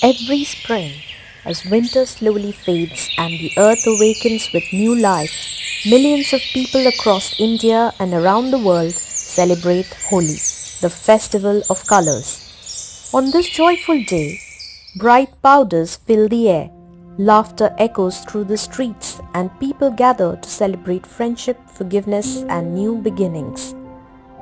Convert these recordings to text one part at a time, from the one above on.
Every spring, as winter slowly fades and the earth awakens with new life, millions of people across India and around the world celebrate Holi, the festival of colors. On this joyful day, bright powders fill the air, laughter echoes through the streets, and people gather to celebrate friendship, forgiveness, and new beginnings.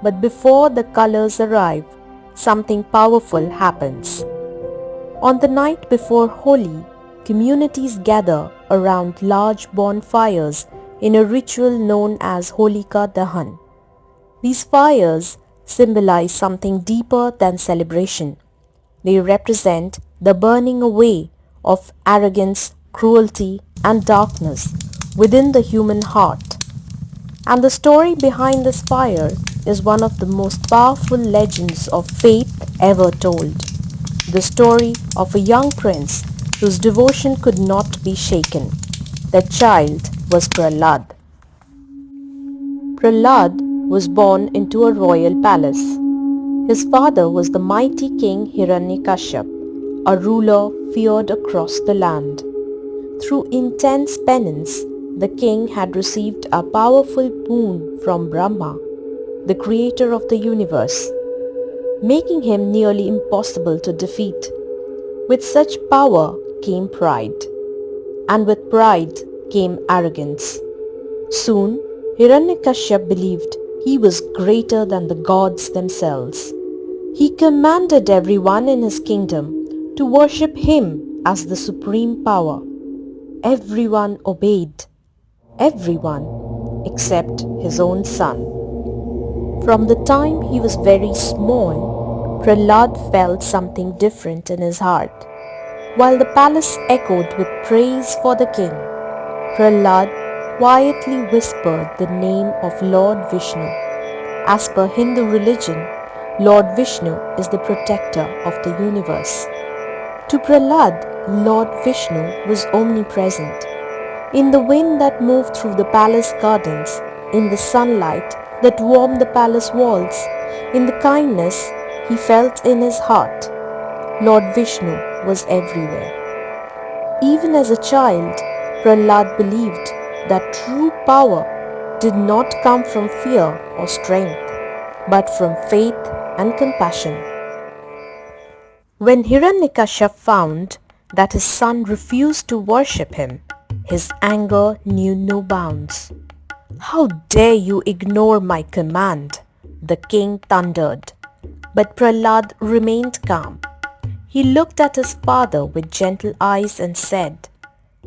But before the colors arrive, something powerful happens. On the night before Holi, communities gather around large bonfires in a ritual known as Holika Dahan. These fires symbolize something deeper than celebration. They represent the burning away of arrogance, cruelty, and darkness within the human heart. And the story behind this fire is one of the most powerful legends of faith ever told. The story of a young prince whose devotion could not be shaken. That child was Prahlad. Prahlad was born into a royal palace. His father was the mighty king Hiranyakashipu, a ruler feared across the land. Through intense penance, the king had received a powerful boon from Brahma, the creator of the universe, making him nearly impossible to defeat. With such power came pride, and with pride came arrogance. Soon, Hiranyakashipu believed he was greater than the gods themselves. He commanded everyone in his kingdom to worship him as the supreme power. Everyone obeyed, everyone except his own son. From the time he was very small, Prahlad felt something different in his heart. While the palace echoed with praise for the king, Prahlad quietly whispered the name of Lord Vishnu. As per Hindu religion, Lord Vishnu is the protector of the universe. To Prahlad, Lord Vishnu was omnipresent. In the wind that moved through the palace gardens, in the sunlight that warmed the palace walls, in the kindness he felt in his heart, Lord Vishnu was everywhere. Even as a child, Prahlad believed that true power did not come from fear or strength, but from faith and compassion. When Hiranyakashipu found that his son refused to worship him, his anger knew no bounds. "How dare you ignore my command?" the king thundered. But Prahlad remained calm. He looked at his father with gentle eyes and said,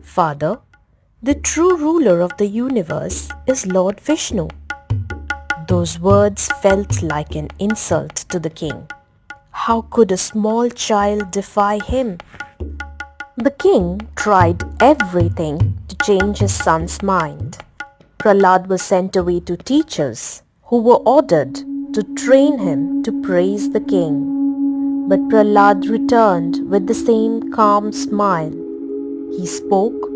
"Father, the true ruler of the universe is Lord Vishnu." Those words felt like an insult to the king. How could a small child defy him? The king tried everything to change his son's mind. Prahlad was sent away to teachers who were ordered to train him to praise the king. But Prahlad returned with the same calm smile. He spoke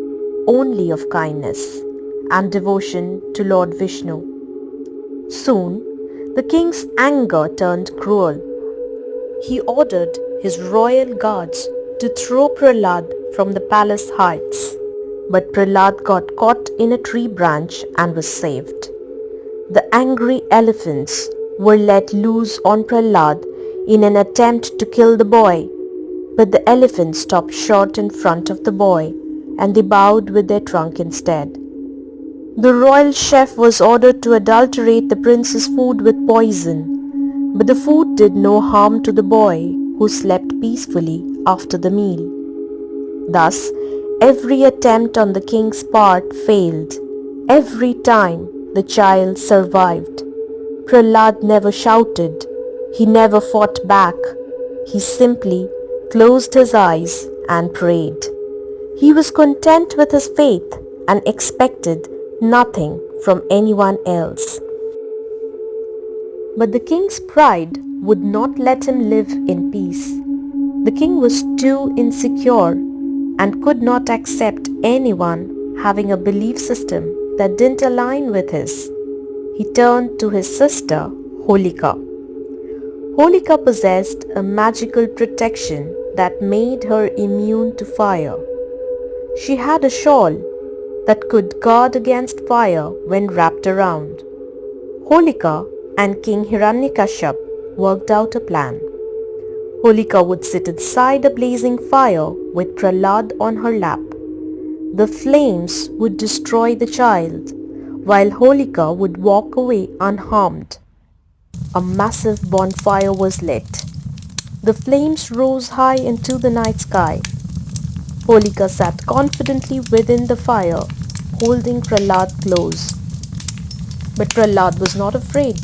only of kindness and devotion to Lord Vishnu. Soon, the king's anger turned cruel. He ordered his royal guards to throw Prahlad from the palace heights. But Prahlad got caught in a tree branch and was saved. The angry elephants were let loose on Prahlad in an attempt to kill the boy. But the elephants stopped short in front of the boy and they bowed with their trunk instead. The royal chef was ordered to adulterate the prince's food with poison, but the food did no harm to the boy, who slept peacefully after the meal. Thus, every attempt on the king's part failed. Every time the child survived. Prahlad never shouted. He never fought back. He simply closed his eyes and prayed. He was content with his faith and expected nothing from anyone else. But the king's pride would not let him live in peace. The king was too insecure and could not accept anyone having a belief system that didn't align with his. He turned to his sister, Holika. Holika possessed a magical protection that made her immune to fire. She had a shawl that could guard against fire when wrapped around. Holika and King Hiranyakashipu worked out a plan. Holika would sit inside a blazing fire with Prahlad on her lap. The flames would destroy the child, while Holika would walk away unharmed. A massive bonfire was lit. The flames rose high into the night sky. Holika sat confidently within the fire, holding Prahlad close. But Prahlad was not afraid.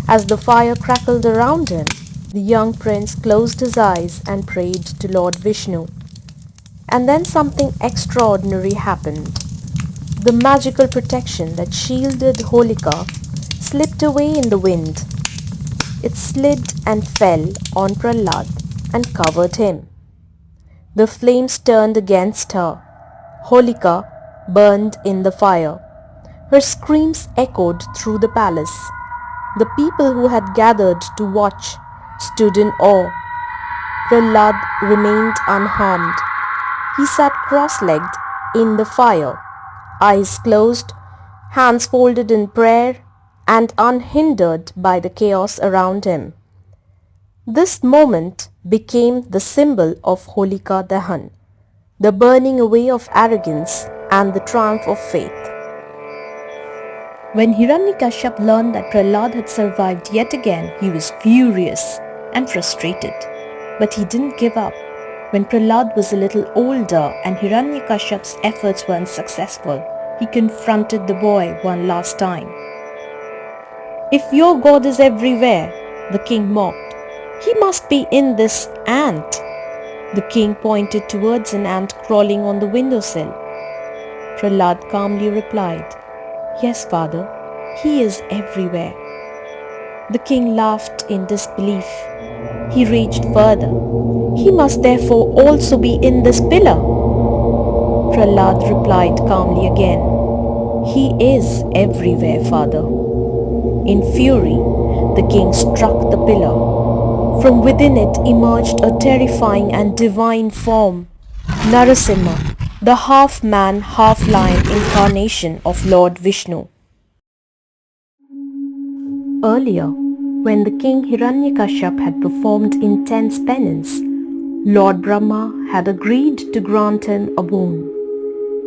As the fire crackled around him, the young prince closed his eyes and prayed to Lord Vishnu. And then something extraordinary happened. The magical protection that shielded Holika slipped away in the wind. It slid and fell on Prahlad and covered him. The flames turned against her. Holika burned in the fire. Her screams echoed through the palace. The people who had gathered to watch stood in awe. Prahlad remained unharmed. He sat cross-legged in the fire, eyes closed, hands folded in prayer, and unhindered by the chaos around him. This moment became the symbol of Holika Dahan, the burning away of arrogance and the triumph of faith. When Hiranyakashipu learned that Prahlad had survived yet again, he was furious and frustrated. But he didn't give up. When Prahlad was a little older and Hiranyakashipu's efforts were unsuccessful, he confronted the boy one last time. "If your God is everywhere," the king mocked, "he must be in this ant." The king pointed towards an ant crawling on the windowsill. Prahlad calmly replied, "Yes, father, he is everywhere." The king laughed in disbelief. He raged further, "He must therefore also be in this pillar." Prahlad replied calmly again, "He is everywhere, father." In fury, the king struck the pillar. From within it emerged a terrifying and divine form, Narasimha, the half-man, half-lion incarnation of Lord Vishnu. Earlier, when the king Hiranyakashipu had performed intense penance, Lord Brahma had agreed to grant him a boon.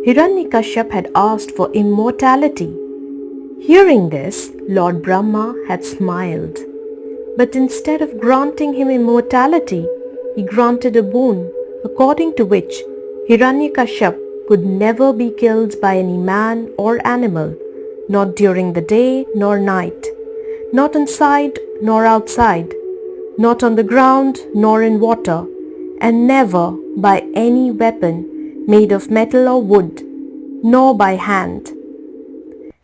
Hiranyakashipu had asked for immortality. Hearing this, Lord Brahma had smiled. But instead of granting him immortality, he granted a boon according to which Hiranyakashipu could never be killed by any man or animal, not during the day nor night, not inside nor outside, not on the ground nor in water, and never by any weapon made of metal or wood, nor by hand.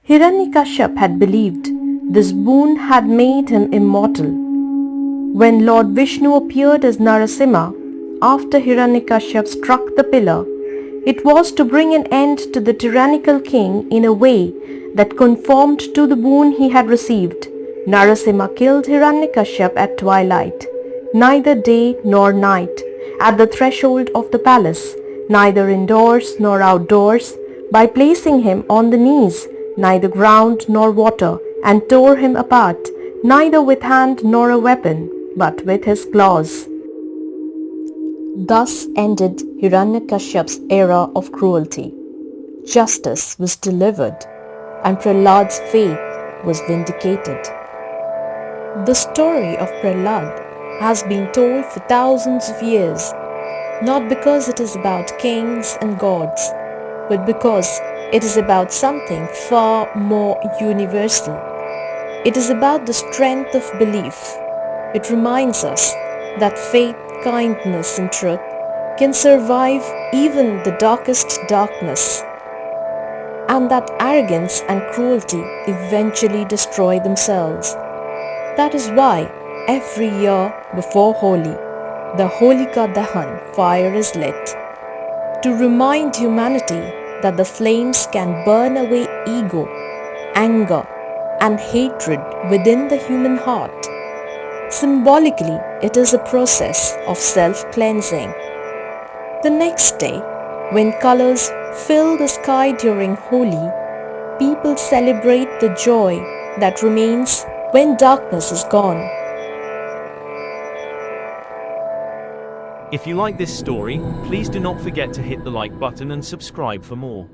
Hiranyakashipu had believed this boon had made him immortal. When Lord Vishnu appeared as Narasimha after Hiranyakashipu struck the pillar, it was to bring an end to the tyrannical king in a way that conformed to the boon he had received. Narasimha killed Hiranyakashipu at twilight, neither day nor night, at the threshold of the palace, neither indoors nor outdoors, by placing him on the knees, neither ground nor water, and tore him apart, neither with hand nor a weapon, but with his claws. Thus ended Hiranyakashipu's era of cruelty. Justice was delivered, and Prahlad's faith was vindicated. The story of Prahlad has been told for thousands of years, not because it is about kings and gods, but because it is about something far more universal. It is about the strength of belief. It reminds us that faith, kindness, and truth can survive even the darkest darkness, and that arrogance and cruelty eventually destroy themselves. That is why every year before Holi, the Holika Dahan fire is lit, to remind humanity that the flames can burn away ego, anger, and hatred within the human heart. Symbolically, it is a process of self-cleansing. The next day, when colors fill the sky during Holi, people celebrate the joy that remains when darkness is gone. If you like this story, please do not forget to hit the like button and subscribe for more.